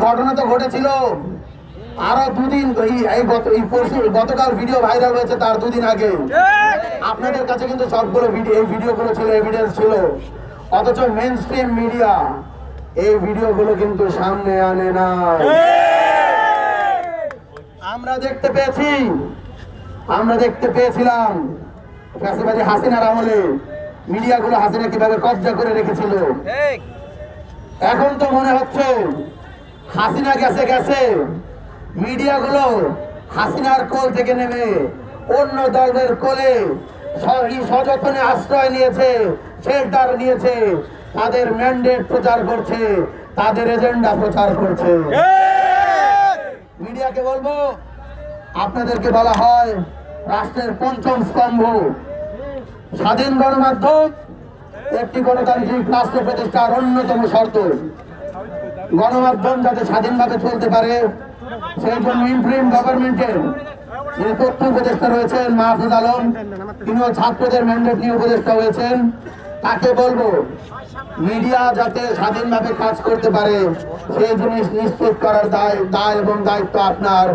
ঘটনা তো ঘটেছিল আরো দুদিন, গতকাল ভিডিও ভাইরাল হয়েছে তার দুদিন আগে। আপনাদের কাছে কিন্তু সবগুলো ভিডিও, এই ভিডিওগুলো ছিল, এভিডেন্স ছিল, অথচ মেইন স্ট্রিম মিডিয়া এই ভিডিওগুলো কিন্তু সামনে আনে না। আমরা দেখতে পেয়েছিলাম ফ্যাসিবাদী হাসিনার আমলে মিডিয়াগুলো হাসিনা কিভাবে কব্জা করে রেখেছিল। এখন তো মনে হচ্ছে হাসিনা গেছে, মিডিয়াগুলো হাসিনার কোল থেকে নেমে অন্য দলের কোলে সযত্নে আশ্রয় নিয়েছে, শেল্টার নিয়েছে, তাদের ম্যান্ডেট প্রচার করছে, তাদের এজেন্ডা প্রচার করছে। মিডিয়াকে বলবো, আপনাদেরকে বলা হয় রাষ্ট্রের পঞ্চম স্তম্ভ স্বাধীন গণমাধ্যম একটি গণতান্ত্রিক রাষ্ট্র প্রতিষ্ঠার অন্যতম শর্ত। গণমাধ্যম যাতে স্বাধীনভাবে চলতে পারে সেই জন্য ইন্টারিম গভর্নমেন্টের যিনি তথ্য উপদেষ্টা রয়েছেন মাহফুজ আলম, তিনিও ছাত্রদের ম্যান্ডেট নিয়ে উপদেষ্টা হয়েছেন। তাকে বলবো মিডিয়া যাতে স্বাধীনভাবে কাজ করতে পারে সেই জিনিস নিশ্চিত করার দায় এবং দায়িত্ব আপনার।